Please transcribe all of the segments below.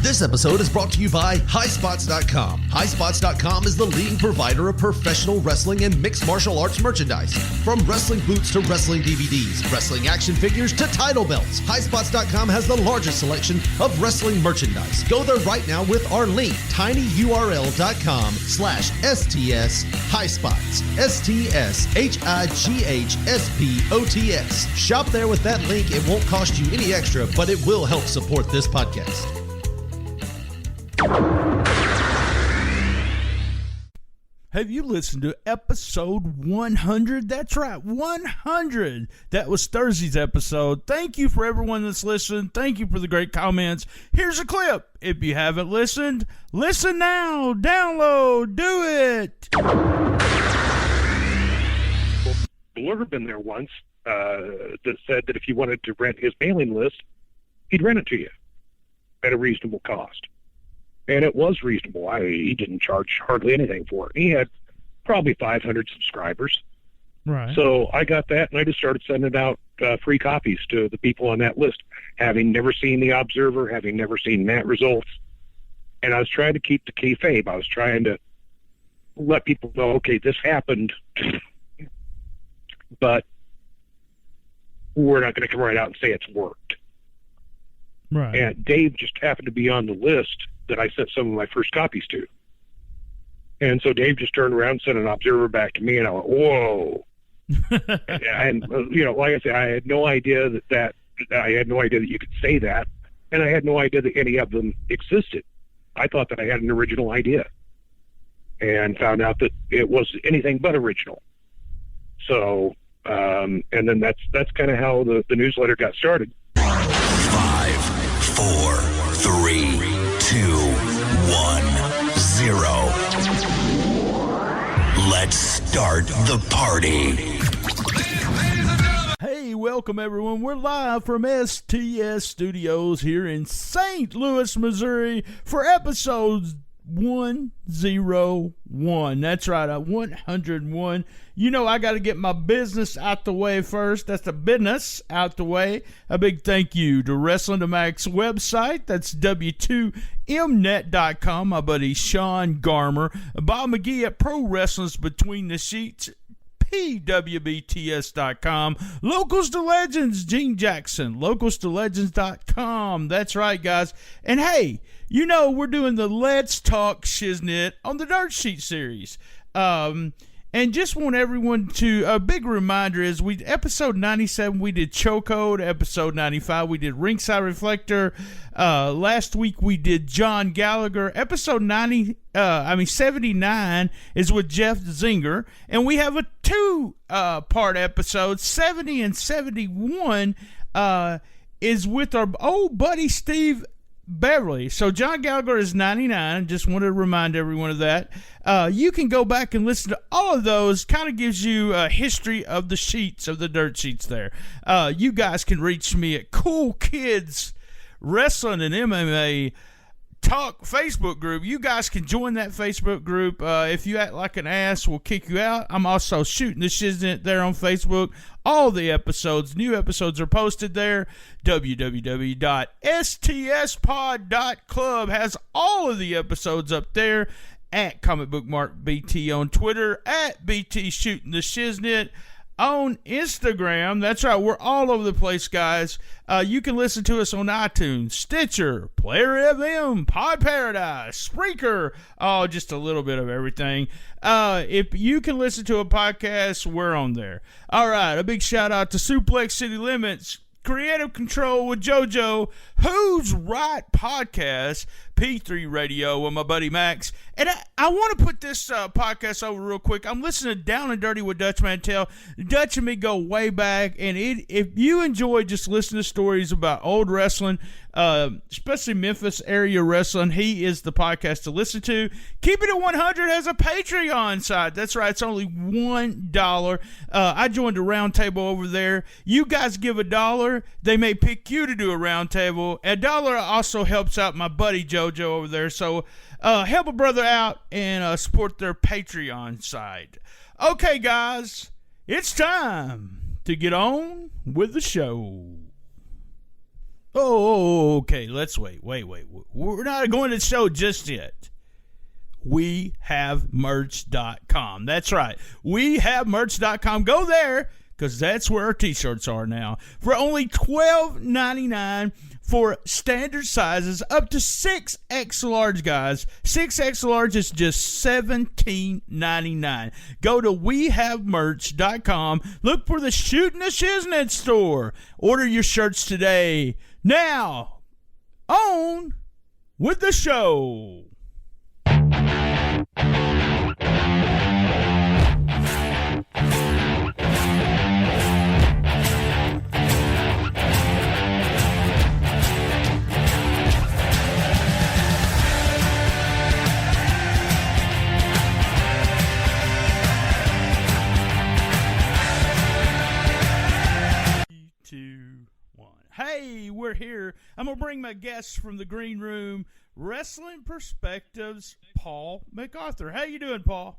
This episode is brought to you by HighSpots.com. HighSpots.com is the leading provider of professional wrestling and mixed martial arts merchandise. From wrestling boots to wrestling DVDs, wrestling action figures to title belts, HighSpots.com has the largest selection of wrestling merchandise. Go there right now with our link, tinyurl.com/STS HighSpots. STSHIGHSPOTS. Shop there with that link. It won't cost you any extra, but it will help support this podcast. Have you listened to episode 100? That's right, 100. That was Thursday's episode. Thank you for everyone that's listened. Thank you for the great comments. Here's a clip. If you haven't listened, listen now. Download. Do it. Blurb been there once that said that if you wanted to rent his mailing list, he'd rent it to you at a reasonable cost. And it was reasonable. He didn't charge hardly anything for it. He had probably 500 subscribers. Right. So I got that, and I just started sending out free copies to the people on that list, having never seen The Observer, having never seen Mat Results. And I was trying to keep the kayfabe. I was trying to let people know, okay, this happened, but we're not going to come right out and say it's worked. Right. And Dave just happened to be on the list that I sent some of my first copies to. And so Dave just turned around and sent an Observer back to me, and I went, whoa. And, like I said, I had no idea that you could say that, and I had no idea that any of them existed. I thought that I had an original idea, and found out that it was anything but original. So, and then that's kind of how the newsletter got started. 5, 4, 3, 2, 1, 0. Let's start the party. Hey, welcome everyone. We're live from STS Studios here in St. Louis, Missouri for episodes 101. That's right, 101. You know I got to get my business out the way first. That's the business out the way. A big thank you to Wrestling to Max website. That's W2Mnet.com. My buddy Sean Garmer. Bob McGee at Pro Wrestling's Between the Sheets. PWBTS.com. Locals to Legends, Gene Jackson. LocalsToLegends.com. That's right, guys. And hey, you know we're doing the Let's Talk Shiznit on the Dirt Sheet series. And just want everyone to, a big reminder is episode 97, we did Chokehold. Episode 95, we did Ringside Reflector. Last week we did John Gallagher. Episode 79 is with Jeff Zinger. And we have a two-part episode. 70 and 71 is with our old buddy Steve Beverly. So John Gallagher is 99. Just want to remind everyone of that. You can go back and listen to all of those. Kind of gives you a history of the sheets, of the dirt sheets there. You guys can reach me at Cool Kids Wrestling and MMA Talk Facebook group. You guys can join that Facebook group. If you act like an ass, we'll kick you out. I'm also shooting the shiznit there on Facebook. All the episodes, new episodes are posted there. www.stspod.club has all of the episodes up there. At Comic Book Mark BT on Twitter. At BT Shooting the Shiznit on Instagram. That's right, we're all over the place, guys. You can listen to us on iTunes, Stitcher, Player FM, Pod Paradise, Spreaker, just a little bit of everything. If you can listen to a podcast, we're on there. All right, a big shout out to Suplex City Limits, Creative Control with JoJo, Who's Right Podcast, P3 Radio with my buddy Max. And I want to put this podcast over real quick. I'm listening to Down and Dirty with Dutch Mantel. Dutch and me go way back. And if you enjoy just listening to stories about old wrestling, especially Memphis area wrestling, he is the podcast to listen to. Keep It at 100 has a Patreon site. That's right. It's only $1. I joined a round table over there. You guys give $1, they may pick you to do a round table. $1 also helps out my buddy JoJo over there. So help a brother out and support their Patreon site. Okay, guys, it's time to get on with the show. Oh, okay. Let's wait. We're not going to the show just yet. WeHaveMerch.com. That's right. WeHaveMerch.com. Go there, because that's where our t-shirts are now. For only $12.99 for standard sizes up to 6X large, guys. 6X large is just $17.99. Go to WeHaveMerch.com. Look for the Shootin' the Shiznit store. Order your shirts today. Now, on with the show. Hey, we're here. I'm going to bring my guests from the green room, Wrestling Perspectives, Paul MacArthur. How you doing, Paul?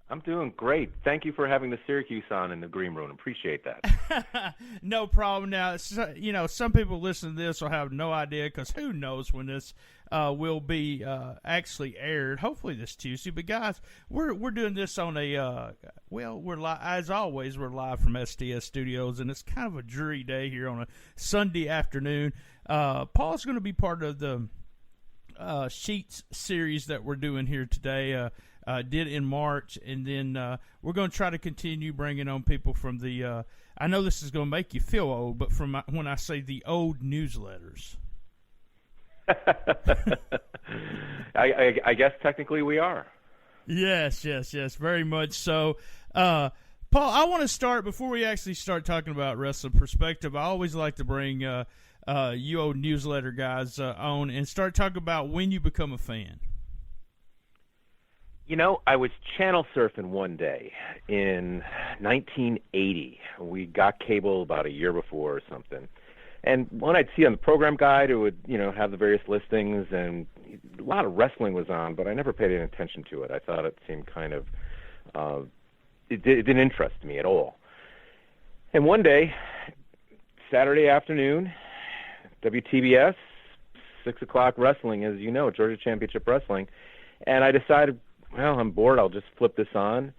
I'm doing great. Thank you for having the Syracuse on in the green room. Appreciate that. No problem. Now, some people listening to this will have no idea, because who knows when this will be actually aired. Hopefully this Tuesday. But guys, we're doing this on a as always, we're live from STS Studios, and it's kind of a dreary day here on a Sunday afternoon. Paul's going to be part of the Sheets series that we're doing here today. Did in March, and then we're going to try to continue bringing on people from the I know this is going to make you feel old, but from when I say the old newsletters. I guess technically we are. Yes, very much so. Paul, I want to start, before we actually start talking about Wrestling Perspective, I always like to bring you old newsletter guys on and start talking about when you become a fan. You know, I was channel surfing one day in 1980. We got cable about a year before or something. And when I'd see on the program guide, it would, have the various listings, and a lot of wrestling was on, but I never paid any attention to it. I thought it seemed kind of, it didn't interest me at all. And one day, Saturday afternoon, WTBS, 6 o'clock wrestling, as you know, Georgia Championship Wrestling, and I decided, well, I'm bored, I'll just flip this on.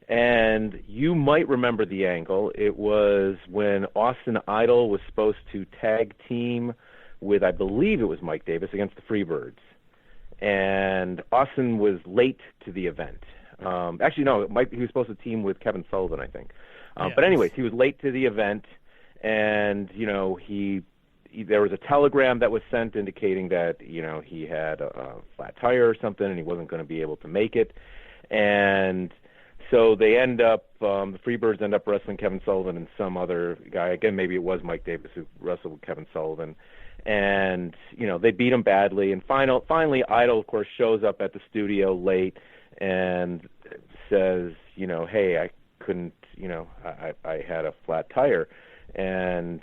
And you might remember the angle. It was when Austin Idol was supposed to tag team with, I believe it was Mike Davis, against the Freebirds. And Austin was late to the event. Actually, no, he was supposed to team with Kevin Sullivan, I think. Yes. But anyways, he was late to the event, and, there was a telegram that was sent indicating that, he had a flat tire or something, and he wasn't going to be able to make it. And so they end up, the Freebirds end up wrestling Kevin Sullivan and some other guy. Again, maybe it was Mike Davis who wrestled with Kevin Sullivan. And, they beat him badly. And finally, Idol, of course, shows up at the studio late and says, hey, I couldn't, I had a flat tire. And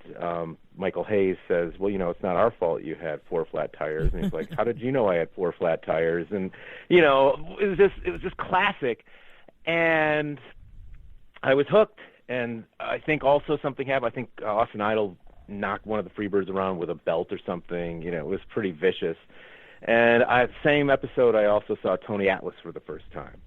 Michael Hayes says, well, it's not our fault you had 4 flat tires. And he's like, how did you know I had 4 flat tires? And, it was just classic. And I was hooked. And I think also something happened. I think Austin Idol knocked one of the Freebirds around with a belt or something. It was pretty vicious. And same episode, I also saw Tony Atlas for the first time.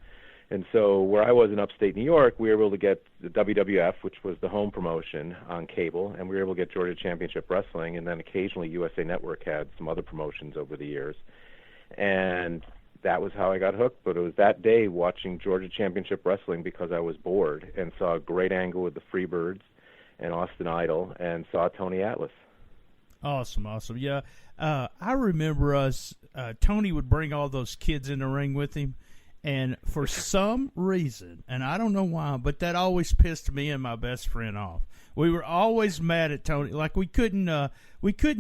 And so where I was in upstate New York, we were able to get the WWF, which was the home promotion, on cable, and we were able to get Georgia Championship Wrestling, and then occasionally USA Network had some other promotions over the years. And that was how I got hooked. But it was that day watching Georgia Championship Wrestling because I was bored and saw a great angle with the Freebirds and Austin Idol and saw Tony Atlas. Awesome. Yeah, I remember Tony would bring all those kids in the ring with him. And for some reason, and I don't know why, but that always pissed me and my best friend off. We were always mad at Tony. Like we couldn't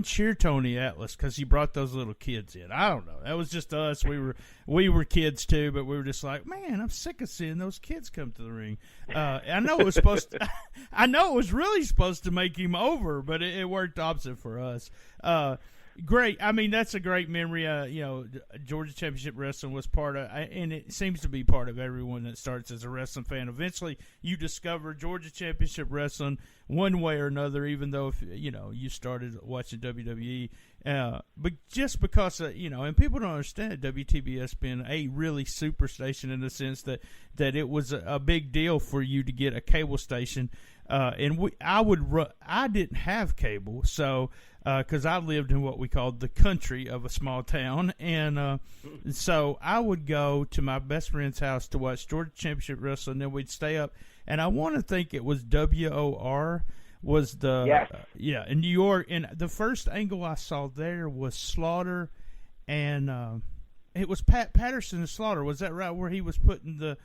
cheer Tony Atlas because he brought those little kids in. I don't know. That was just us. We were kids too, but we were just like, man, I'm sick of seeing those kids come to the ring. I know it was supposed to. I know it was really supposed to make him over, but it worked opposite for us. Great. I mean, that's a great memory. Georgia Championship Wrestling was part of, and it seems to be part of everyone that starts as a wrestling fan. Eventually, you discover Georgia Championship Wrestling one way or another, even though, you started watching WWE. But just because, and people don't understand WTBS being a really super station in the sense that it was a big deal for you to get a cable station. And I didn't have cable, so because I lived in what we called the country of a small town, and so I would go to my best friend's house to watch Georgia Championship Wrestling. Then we'd stay up, and I want to think it was WOR was the in New York. And the first angle I saw there was Slaughter, and it was Pat Patterson and Slaughter. Was that right? Where he was putting the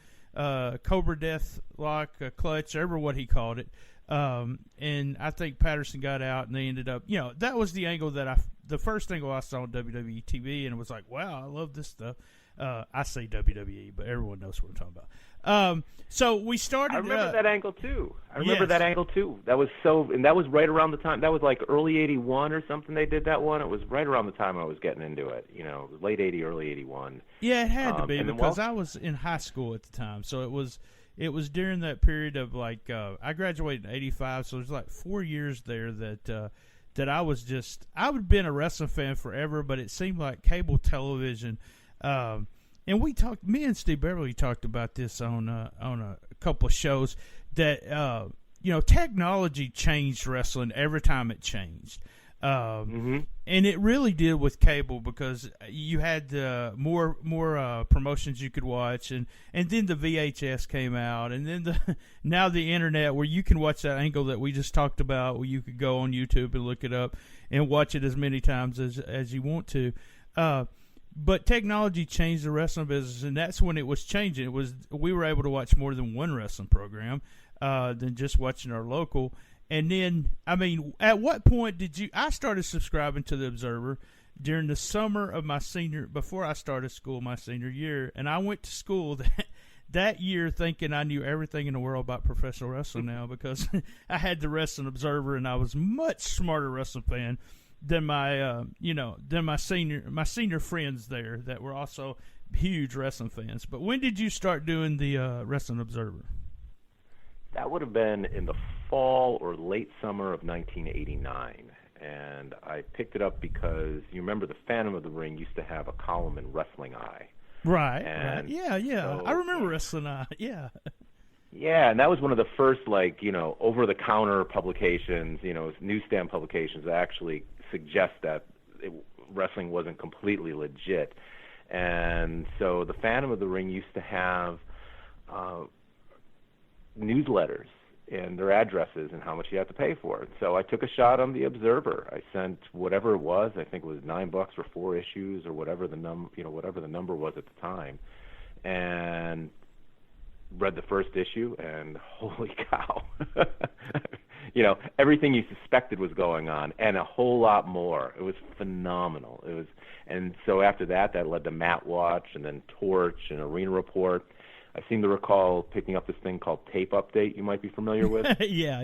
Cobra Death Lock clutch, or what he called it. And I think Patterson got out, and they ended up, that was the angle the first angle I saw on WWE TV, and it was like, wow, I love this stuff. I say WWE, but everyone knows what I'm talking about. So we started. I remember that angle too. Yes. That was and that was right around the time. That was like early '81 or something. They did that one. It was right around the time I was getting into it. Late '80, early '81. Yeah, it had to be because I was in high school at the time. So it was during that period of like I graduated in '85, so there's like 4 years there that I was I've been a wrestling fan forever, but it seemed like cable television. And me and Steve Beverly talked about this on a couple of shows that technology changed wrestling every time it changed. And it really did with cable because you had more promotions you could watch, and then the VHS came out, and then now the internet where you can watch that angle that we just talked about, where you could go on YouTube and look it up and watch it as many times as you want to. But technology changed the wrestling business, and that's when it was changing. We were able to watch more than one wrestling program than just watching our local. And then, I mean, at what point I started subscribing to the Observer during the summer of before I started school my senior year, and I went to school that year thinking I knew everything in the world about professional wrestling now because I had the Wrestling Observer, and I was much smarter wrestling fan than my senior friends there that were also huge wrestling fans. But when did you start doing the Wrestling Observer? That would have been in the fall or late summer of 1989, and I picked it up because you remember the Phantom of the Ring used to have a column in Wrestling Eye. Right. And Yeah. so, I remember Wrestling Eye. Yeah. Yeah, and that was one of the first, over-the-counter publications, newsstand publications that actually suggest that wrestling wasn't completely legit. And so the Phantom of the Ring used to have newsletters and their addresses and how much you had to pay for it. So I took a shot on the Observer. I sent whatever it was. I think it was $9 for 4 issues or whatever the number was at the time, and read the first issue, and holy cow. Everything you suspected was going on and a whole lot more. It was phenomenal. And so after that led to Mat Watch and then Torch and Arena Report. I seem to recall picking up this thing called Tape Update you might be familiar with. Yeah.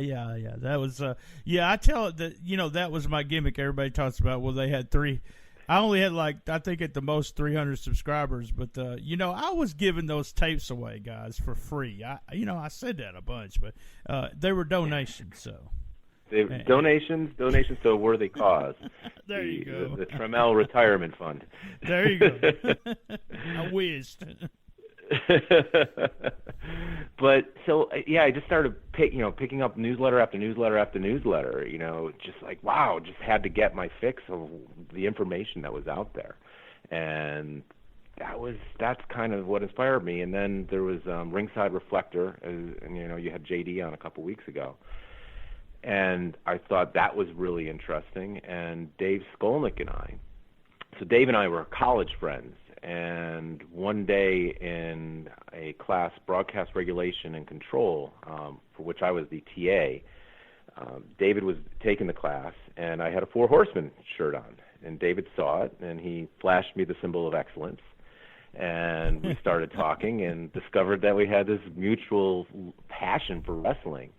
That was, I tell it that, that was my gimmick. Everybody talks about, well, they had 3. I only had I think at the most 300 subscribers, but, I was giving those tapes away, guys, for free. I said that a bunch, but they were donations, so. Donations to a worthy cause. There you go. The Trammell Retirement Fund. There you go. I wished. But so I just started picking up newsletter after newsletter after newsletter, just like, wow, just had to get my fix of the information that was out there. And that's kind of what inspired me. And then there was Ringside Reflector, and you had JD on a couple weeks ago. And I thought that was really interesting. And Dave Skolnick and I. So Dave and I were college friends. And one day in a class, Broadcast Regulation and Control, for which I was the TA, David was taking the class, and I had a Four Horsemen shirt on. And David saw it, and he flashed me the symbol of excellence. And we started talking and discovered that we had this mutual passion for wrestling.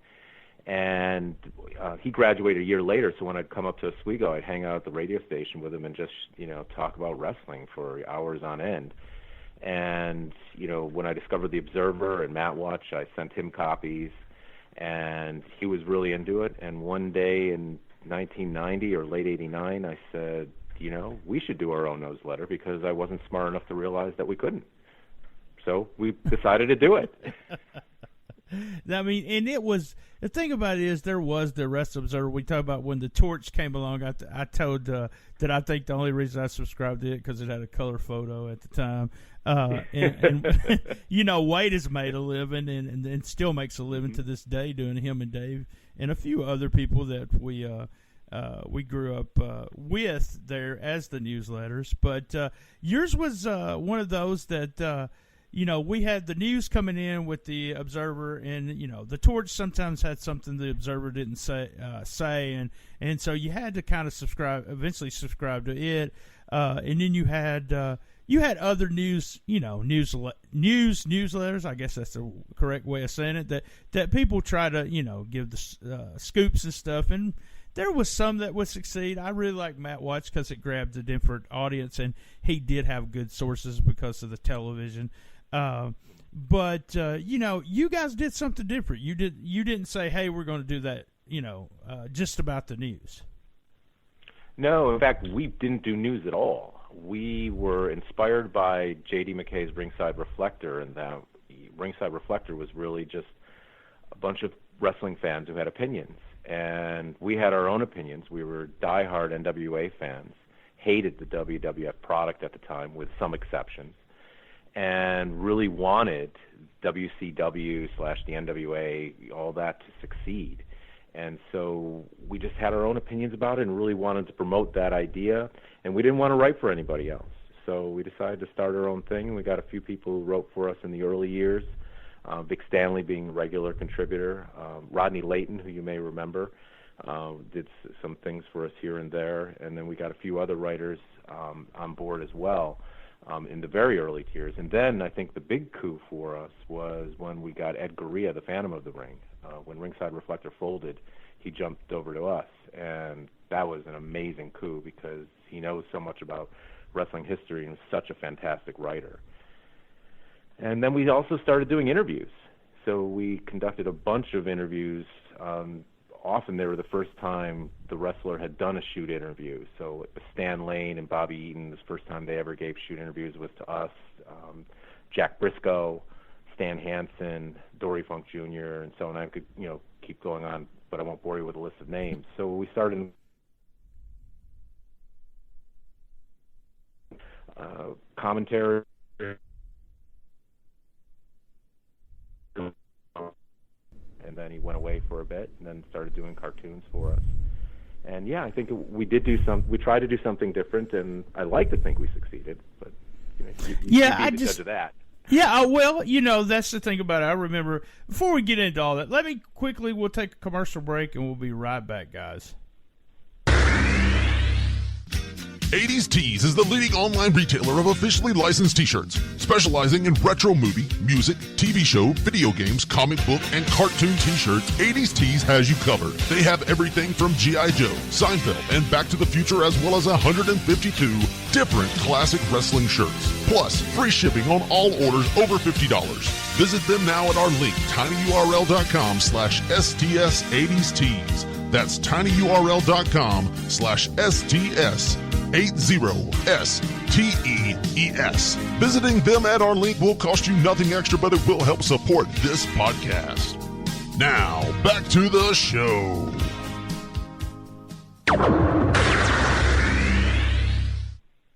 And he graduated a year later, so when I'd come up to Oswego, I'd hang out at the radio station with him and just, talk about wrestling for hours on end. And, when I discovered The Observer and MatWatch, I sent him copies, and he was really into it. And one day in 1990 or late 89, I said, we should do our own newsletter, because I wasn't smart enough to realize that we couldn't. So we decided to do it. I mean, and it was, the thing about it is, there was the Wrestling Observer. We talked about when the Torch came along. I told that I think the only reason I subscribed to it because it had a color photo at the time. And Wade has made a living and still makes a living to this day doing him and Dave and a few other people that we grew up with there as the newsletters. But yours was one of those that we had the news coming in with the Observer, and the Torch sometimes had something the Observer didn't say, and so you had to kind of eventually subscribe to it, and then you had other news, newsletters. I guess that's the correct way of saying it. That people try to give the scoops and stuff, and there was some that would succeed. I really like MatWatch because it grabbed a different audience, and he did have good sources because of the television. But you guys did something different. You didn't say, hey, we're going to do that, just about the news. No, in fact, we didn't do news at all. We were inspired by J.D. McKay's Ringside Reflector, and that Ringside Reflector was really just a bunch of wrestling fans who had opinions. And we had our own opinions. We were diehard NWA fans, hated the WWF product at the time with some exceptions, and really wanted WCW/the NWA, all that, to succeed. And so we just had our own opinions about it and really wanted to promote that idea, and we didn't want to write for anybody else. So we decided to start our own thing, and we got a few people who wrote for us in the early years, Vic Stanley being a regular contributor, Rodney Layton, who you may remember, did some things for us here and there, and then we got a few other writers on board as well. In the very early years. And then I think the big coup for us was when we got Ed Gurria, the Phantom of the Ring. When Ringside Reflector folded, he jumped over to us, and that was an amazing coup because he knows so much about wrestling history and is such a fantastic writer. And then we also started doing interviews. So we conducted a bunch of interviews. Often they were the first time the wrestler had done a shoot interview. So Stan Lane and Bobby Eaton, the first time they ever gave shoot interviews was to us. Jack Briscoe, Stan Hansen, Dory Funk Jr., and so on. I could keep going on, but I won't bore you with a list of names. So we started commentary. And then he went away for a bit, and then started doing cartoons for us. And yeah, I think we did do we tried to do something different, and I like to think we succeeded. But you be the judge of that. Yeah, well, that's the thing about it. I remember before we get into all that, we'll take a commercial break, and we'll be right back, guys. 80s Tees is the leading online retailer of officially licensed t-shirts, specializing in retro movie, music, TV show, video games, comic book, and cartoon t-shirts. 80s Tees has you covered. They have everything from G.I. Joe, Seinfeld, and Back to the Future, as well as 152 different classic wrestling shirts. Plus, free shipping on all orders over $50. Visit them now at our link, tinyurl.com/STS80stees. That's tinyurl.com/STS80stees. Visiting them at our link will cost you nothing extra, but it will help support this podcast. Now, back to the show.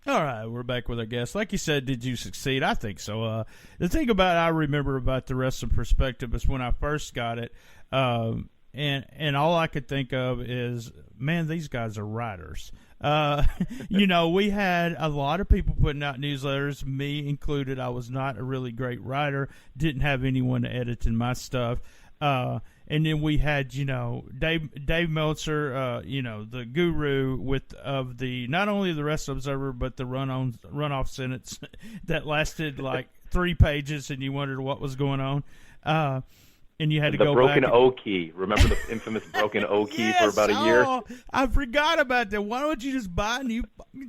All right, we're back with our guest. Like you said, did you succeed? I think so. The thing I remember about the Wrestling Perspective is when I first got it, and all I could think of is, man, these guys are writers. We had a lot of people putting out newsletters, me included. I was not a really great writer, didn't have anyone editing my stuff. And then we had, Dave Meltzer, the guru of the not only the Wrestling Observer but the runoff sentence that lasted like 3 pages, and you wondered what was going on. and you had to the go broken back. O key. Remember the infamous broken O key Yes, for about a year? Oh, I forgot about that. Why don't you just buy a new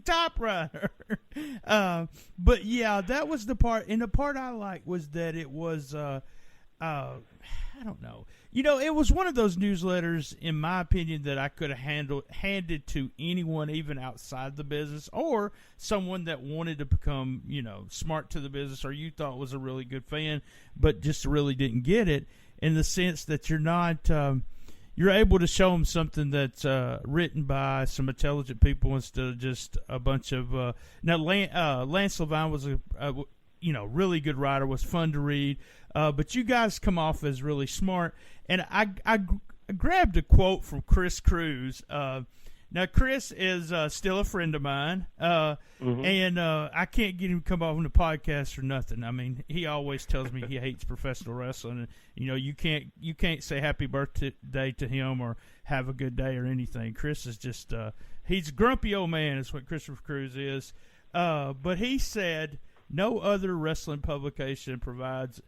typewriter? But yeah, that was the part. And the part I liked was that it was, I don't know. It was one of those newsletters, in my opinion, that I could have handed to anyone, even outside the business, or someone that wanted to become, smart to the business, or you thought was a really good fan, but just really didn't get it, in the sense that you're not, you're able to show them something that's written by some intelligent people instead of just a bunch of. Now, Lance Levine was a really good writer, was fun to read, but you guys come off as really smart. And I grabbed a quote from Chris Cruz. Now, Chris is still a friend of mine, and I can't get him to come off on the podcast for nothing. I mean, he always tells me he hates professional wrestling, and you can't say happy birthday to him or have a good day or anything. Chris is just he's a grumpy old man. Is what Christopher Cruz is. But he said no other wrestling publication provides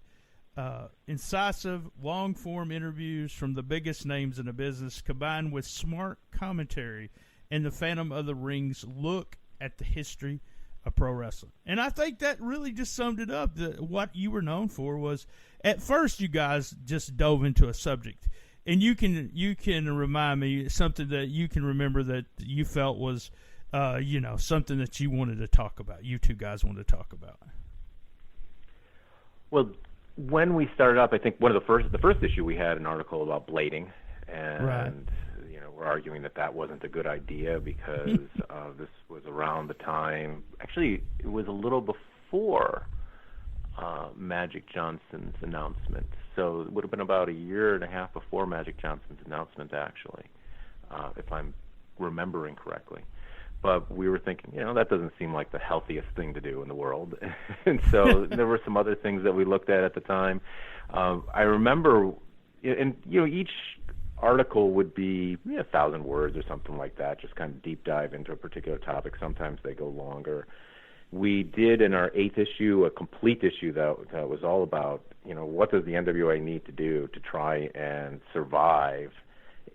incisive, long-form interviews from the biggest names in the business, combined with smart commentary and the Phantom of the Ring's look at the history of pro wrestling. And I think that really just summed it up. What you were known for was, at first, you guys just dove into a subject. And you can remind me something that you can remember that you felt was, something that you wanted to talk about. You two guys wanted to talk about. Well, when we started up, I think the first issue we had an article about blading, and right. We're arguing that wasn't a good idea because this was around the time. Actually, it was a little before Magic Johnson's announcement, so it would have been about a year and a half before Magic Johnson's announcement, actually, if I'm remembering correctly. But we were thinking, that doesn't seem like the healthiest thing to do in the world. And so there were some other things that we looked at the time. I remember, each article would be 1,000 words or something like that, just kind of deep dive into a particular topic. Sometimes they go longer. We did in our 8th issue a complete issue that was all about, what does the NWA need to do to try and survive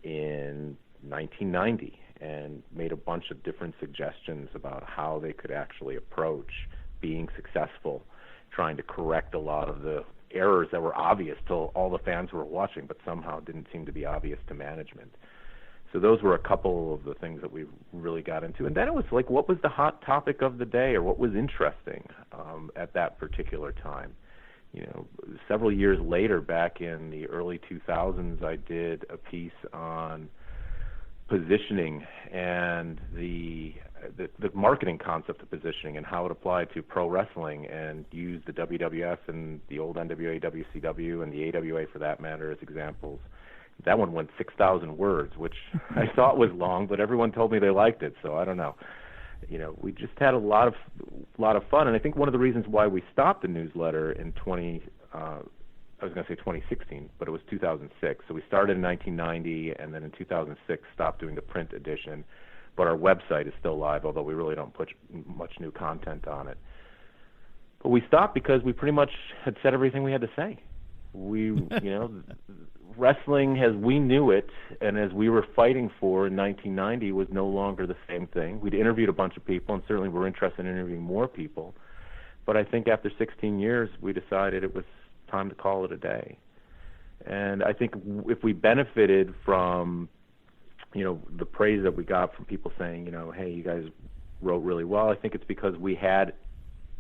in 1990? And made a bunch of different suggestions about how they could actually approach being successful, trying to correct a lot of the errors that were obvious to all the fans who were watching, but somehow didn't seem to be obvious to management. So those were a couple of the things that we really got into. And then it was like, what was the hot topic of the day, or what was interesting at that particular time? Several years later, back in the early 2000s, I did a piece on positioning and the marketing concept of positioning and how it applied to pro wrestling, and used the WWF and the old NWA, WCW, and the AWA for that matter as examples. That one went 6,000 words, which I thought was long, but everyone told me they liked it, so I don't know. We just had a lot of fun, and I think one of the reasons why we stopped the newsletter in 2016, but it was 2006. So we started in 1990, and then in 2006 stopped doing the print edition. But our website is still live, although we really don't put much new content on it. But we stopped because we pretty much had said everything we had to say. Wrestling as we knew it and as we were fighting for in 1990 was no longer the same thing. We'd interviewed a bunch of people, and certainly we're interested in interviewing more people. But I think after 16 years, we decided it was time to call it a day. And I think if we benefited from, the praise that we got from people saying, hey, you guys wrote really well, I think it's because we had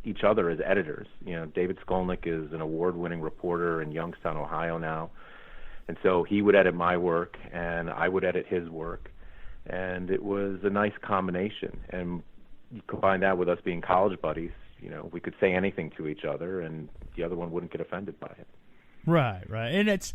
each other as editors. David Skolnick is an award-winning reporter in Youngstown, Ohio now. And so he would edit my work, and I would edit his work. And it was a nice combination. And you combine that with us being college buddies, we could say anything to each other, and the other one wouldn't get offended by it. Right. And it's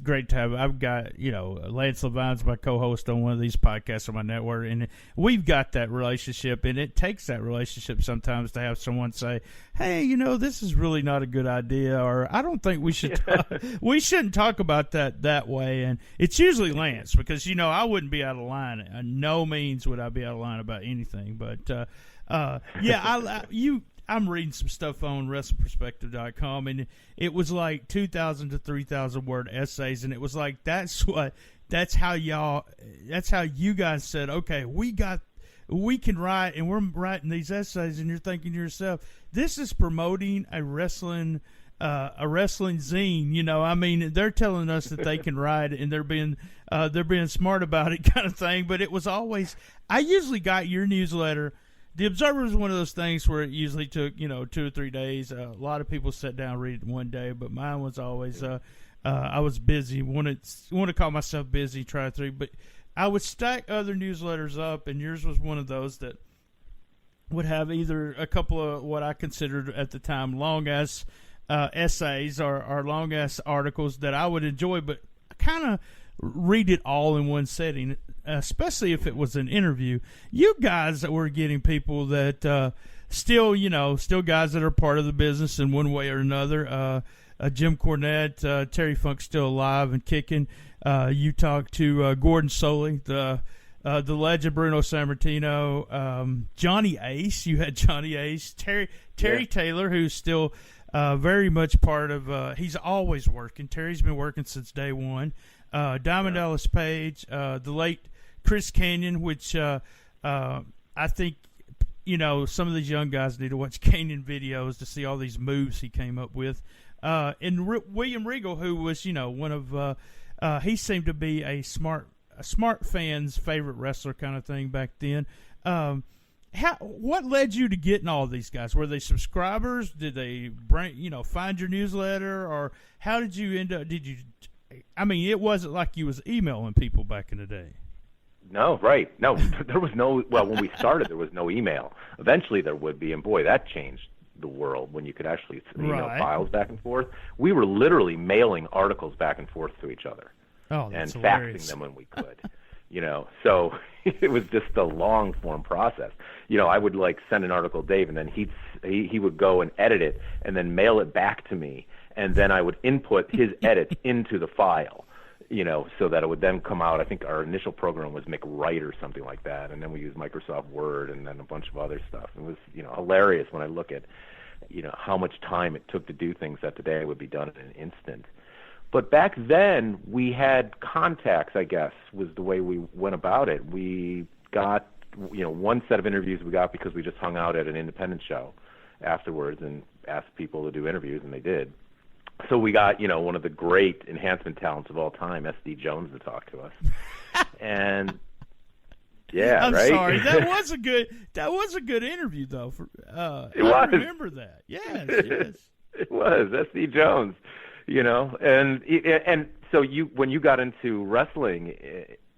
great to have. I've got, Lance Levine's my co-host on one of these podcasts on my network, and we've got that relationship, and it takes that relationship sometimes to have someone say, hey, this is really not a good idea, or I don't think we should we shouldn't talk about that way. And it's usually Lance, because, I wouldn't be out of line. No means would I be out of line about anything, but I'm reading some stuff on WrestlingPerspective.com, and it was like 2,000 to 3,000 word essays, and it was like that's how you guys said, okay, we can write, and we're writing these essays, and you're thinking to yourself, this is promoting a wrestling zine. You know, I mean, they're telling us that they can write, and they're being smart about it, kind of thing. But it was always, I usually got your newsletter. The Observer was one of those things where it usually took 2 or 3 days. A lot of people sat down and read it in one day, but mine was always I was busy. Want to call myself busy, try to but I would stack other newsletters up, and yours was one of those that would have either a couple of what I considered at the time long-ass essays or long-ass articles that I would enjoy, but kind of read it all in one setting, especially if it was an interview. You guys were getting people that still guys that are part of the business in one way or another. Jim Cornette, Terry Funk still alive and kicking. You talked to Gordon Soley, the legend Bruno Sammartino, Johnny Ace. You had Johnny Ace, Terry Taylor, who's still very much part of. He's always working. Terry's been working since day one. Diamond Dallas Page, the late Chris Kanyon, which I think some of these young guys need to watch Kanyon videos to see all these moves he came up with. And William Regal, who was one of he seemed to be a smart fan's favorite wrestler kind of thing back then. What led you to getting all these guys? Were they subscribers? Did they find your newsletter, or how did you end up? I mean, it wasn't like you was emailing people back in the day. No, right. No, there was no. Well, when we started, there was no email. Eventually, there would be, and boy, that changed the world when you could actually email files back and forth. We were literally mailing articles back and forth to each other, and faxing them when we could. So it was just a long form process. I would send an article to Dave, and then he would go and edit it and then mail it back to me, and then I would input his edits into the file, so that it would then come out. I think our initial program was MacWrite or something like that, and then we used Microsoft Word and then a bunch of other stuff. It was hilarious when I look at how much time it took to do things that today would be done in an instant. But back then, we had contacts, I guess, was the way we went about it. We got, one set of interviews we got because we just hung out at an independent show afterwards and asked people to do interviews, and they did. So we got, one of the great enhancement talents of all time, SD Jones, to talk to us. And yeah, I'm right? sorry. That was a good interview, though. I remember that. Yes. It was SD Jones. And so when you got into wrestling,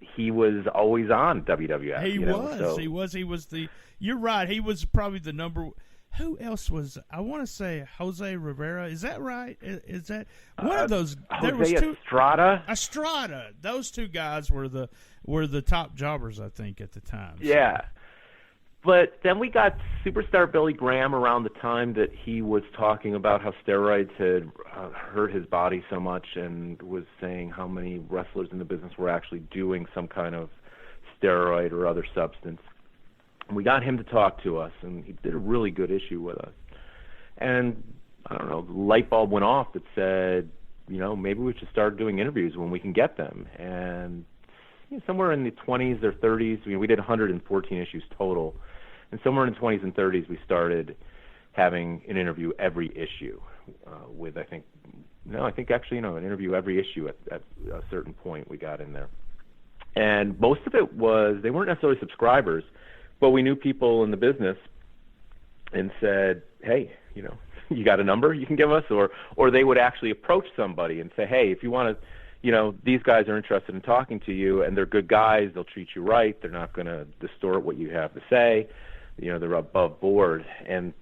he was always on WWF. He was the. You're right. He was probably the number. Who else was? I want to say Jose Rivera. Is that right? Is that one of those? There Jose was two. Estrada. Those two guys were the top jobbers, I think, at the time. So. Yeah. But then we got superstar Billy Graham around the time that he was talking about how steroids had hurt his body so much, and was saying how many wrestlers in the business were actually doing some kind of steroid or other substance. We got him to talk to us, and he did a really good issue with us. And, I don't know, the light bulb went off that said, maybe we should start doing interviews when we can get them. And somewhere in the 20s or 30s, we did 114 issues total. And somewhere in the 20s and 30s, we started having an interview every issue with, an interview every issue at a certain point we got in there. And most of it was, they weren't necessarily subscribers, but we knew people in the business and said, hey, you got a number you can give us? Or they would actually approach somebody and say, hey, if you want to, these guys are interested in talking to you, and they're good guys, they'll treat you right, they're not going to distort what you have to say, they're above board. And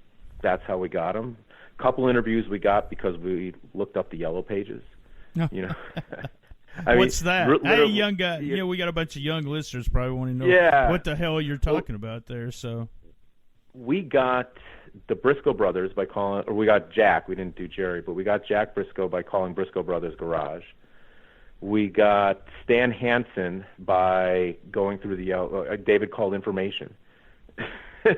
that's how we got them. A couple interviews we got because we looked up the Yellow Pages. No. What's that? Hey, young guy. We got a bunch of young listeners probably want to know what the hell you're talking about there. So we got the Briscoe brothers we got Jack. We didn't do Jerry, but we got Jack Briscoe by calling Briscoe Brothers Garage. We got Stan Hansen by going through the David called Information.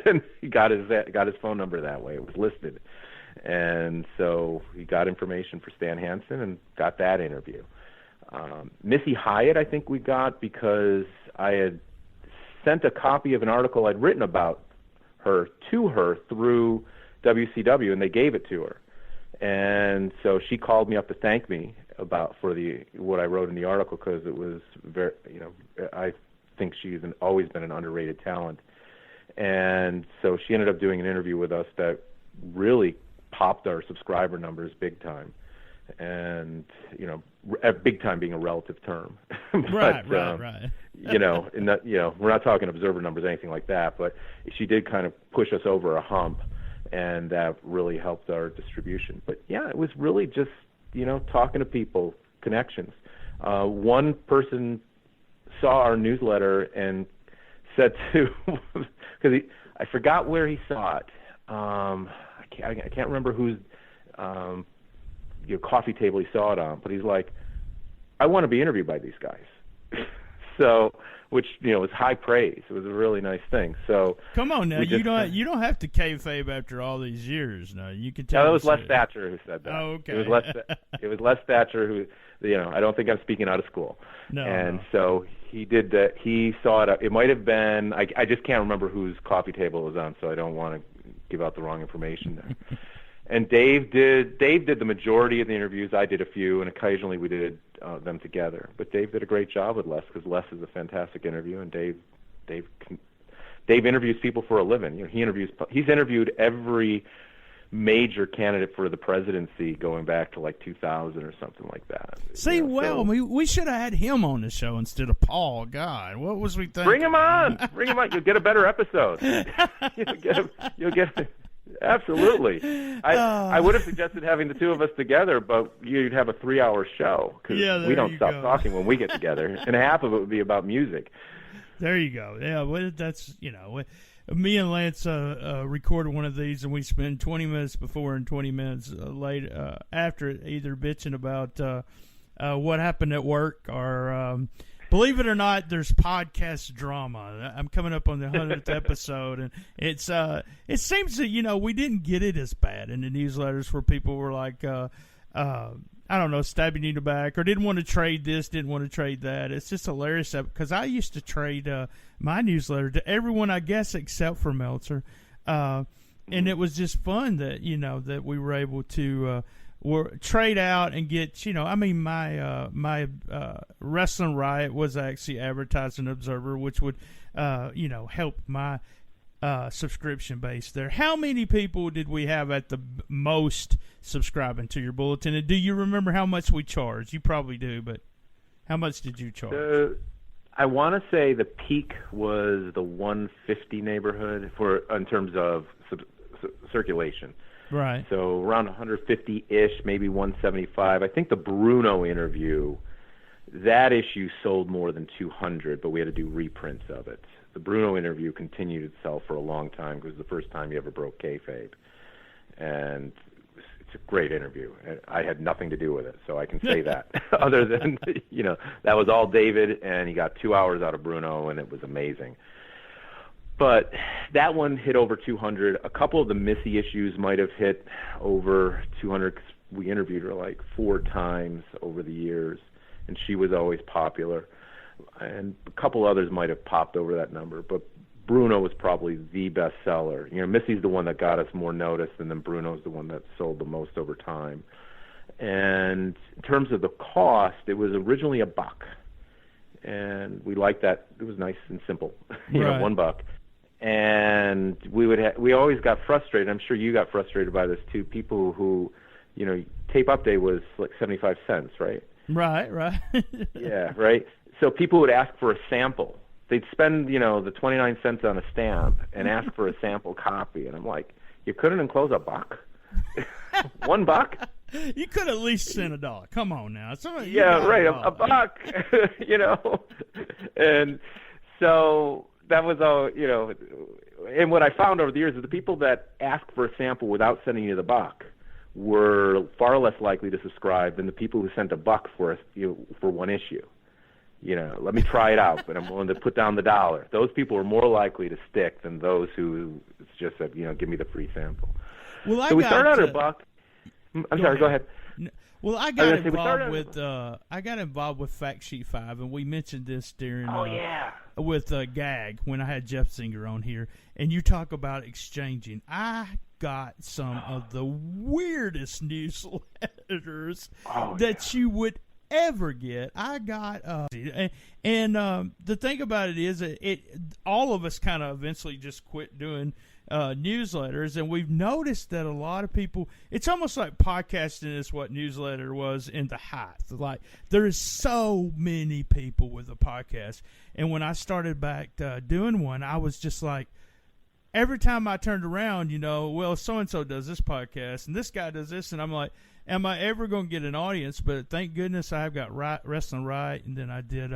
and he got his phone number that way. It was listed. And so he got information for Stan Hansen and got that interview. Missy Hyatt, I think we got because I had sent a copy of an article I'd written about her to her through WCW, and they gave it to her. And so she called me up to thank me for what I wrote in the article, because it was very, I think she's always been an underrated talent. And so she ended up doing an interview with us that really popped our subscriber numbers big time. And, big time being a relative term. But, right. We're not talking observer numbers or anything like that, but she did kind of push us over a hump, and that really helped our distribution. But yeah, it was really just, talking to people, connections. One person saw our newsletter and said to, because I forgot where he saw it. I can't remember whose coffee table he saw it on, but he's like, I want to be interviewed by these guys. So, which was high praise. It was a really nice thing. So come on now, you don't have to kayfabe after all these years. No, you can tell. No, it was Les Thatcher who said that. Oh, okay. It was Les Thatcher who, I don't think I'm speaking out of school. No. And so he did that. He saw it. It might have been. I just can't remember whose coffee table it was on, so I don't want to give out the wrong information there. And Dave did the majority of the interviews. I did a few, and occasionally we did them together. But Dave did a great job with Les, because Les is a fantastic interview, and Dave interviews people for a living. He's interviewed every major candidate for the presidency going back to like 2000 or something like that. See, we should have had him on the show instead of Paul. God, what was we thinking? Bring him on. You'll get a better episode. You'll get. Absolutely. I would have suggested having the two of us together, but you'd have a 3-hour show, because we don't stop talking when we get together, and half of it would be about music. There you go. Yeah, well, that's, me and Lance recorded one of these, and we spend 20 minutes before and 20 minutes later after it, either bitching about what happened at work or believe it or not, there's podcast drama. I'm coming up on the 100th episode, and it seems that we didn't get it as bad in the newsletters, where people were like, I don't know, stabbing you in the back, or didn't want to trade this, didn't want to trade that. It's just hilarious, because I used to trade my newsletter to everyone, I guess, except for Meltzer, and it was just fun that that we were able to. Trade out and get, my Wrestling Riot was actually advertised in Observer, which would, help my subscription base there. How many people did we have at the most subscribing to your bulletin? And do you remember how much we charged? You probably do, but how much did you charge? I want to say the peak was the 150 neighborhood in terms of circulation. Right. So around 150-ish, maybe 175. I think the Bruno interview, that issue sold more than 200, but we had to do reprints of it. The Bruno interview continued to sell for a long time, because it was the first time he ever broke kayfabe. And it's a great interview. I had nothing to do with it, so I can say that. Other than, that was all David, and he got 2 hours out of Bruno, and it was amazing. But that one hit over 200. A couple of the Missy issues might have hit over 200, because we interviewed her like 4 times over the years, and she was always popular. And a couple others might have popped over that number, but Bruno was probably the best seller. Missy's the one that got us more notice, and then Bruno's the one that sold the most over time. And in terms of the cost, it was originally $1. And we liked that. It was nice and simple, right. $1. And we always got frustrated. I'm sure you got frustrated by this too. People who, tape update was like 75 cents, right? Right. Yeah, right. So people would ask for a sample. They'd spend, the 29 cents on a stamp and ask for a sample copy. And I'm like, you couldn't enclose $1? $1? You could at least send $1. Come on now. Yeah, right. $1, And so that was all, and what I found over the years is the people that ask for a sample without sending you the $1 were far less likely to subscribe than the people who sent $1 for one issue. let me try it out, but I'm willing to put down the $1. Those people are more likely to stick than those who just said, give me the free sample. Well, so we started out at $1. I'm sorry, go ahead. Well, I got involved with Fact Sheet 5, and we mentioned this during with Gag when I had Jeff Singer on here, and you talk about exchanging. I got some of the weirdest newsletters that you would ever get. I got and the thing about it is all of us kind of eventually just quit doing newsletters, and we've noticed that a lot of people, it's almost like podcasting is what newsletter was in the height. Like, there is so many people with a podcast, and when I started back doing one, I was just like, every time I turned around, well, so-and-so does this podcast, and this guy does this, and I'm like, am I ever going to get an audience? But thank goodness I've got Wrestling Right, and then I did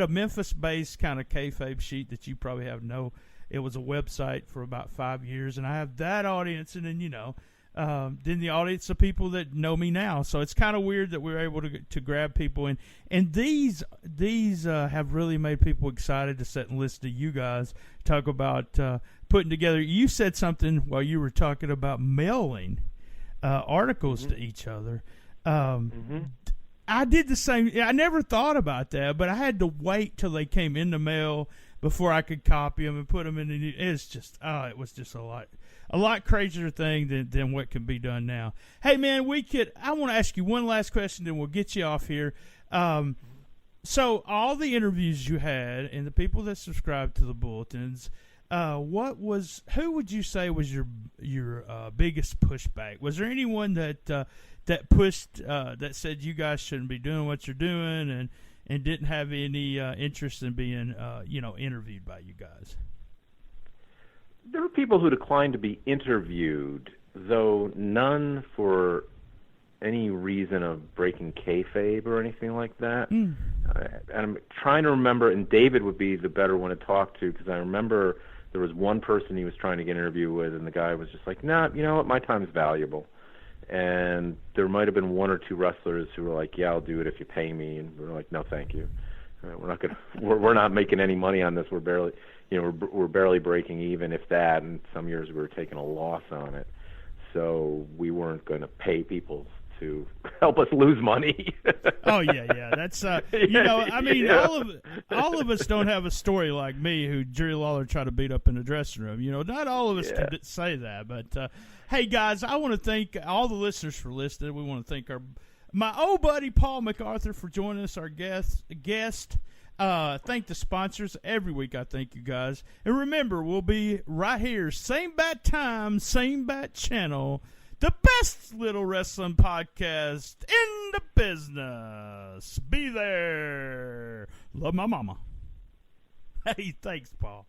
a Memphis-based kind of kayfabe sheet that you probably have it was a website for about 5 years, and I have that audience, and then then the audience of people that know me now. So it's kind of weird that we're able to grab people in, and these have really made people excited to sit and listen to you guys talk about putting together. You said something while you were talking about mailing articles to each other. I did the same. I never thought about that, but I had to wait till they came in the mail before I could copy them and put them in the new. It's just, it was just a lot crazier thing than what can be done now. Hey, man, I want to ask you one last question, then we'll get you off here. So all the interviews you had and the people that subscribed to the bulletins, who would you say was your biggest pushback? Was there anyone that pushed, that said you guys shouldn't be doing what you're doing and didn't have any interest in being, interviewed by you guys? There were people who declined to be interviewed, though none for any reason of breaking kayfabe or anything like that. And I'm trying to remember, and David would be the better one to talk to, because I remember there was one person he was trying to get an interview with, and the guy was just like, nah, you know what, my time's valuable. And there might have been one or two wrestlers who were like, yeah, I'll do it if you pay me. And we're like, no, thank you. We're not making any money on this. We're barely breaking even, if that. And some years we were taking a loss on it. So we weren't going to pay people to help us lose money. Oh yeah. That's all of us don't have a story like me, who Jerry Lawler tried to beat up in the dressing room. Not all of us can say that. But hey, guys, I want to thank all the listeners for listening. We want to thank my old buddy Paul MacArthur for joining us, our guest. Thank the sponsors every week. I thank you guys, and remember, we'll be right here, same bat time, same bat channel. The best little wrestling podcast in the business. Be there. Love my mama. Hey, thanks, Paul.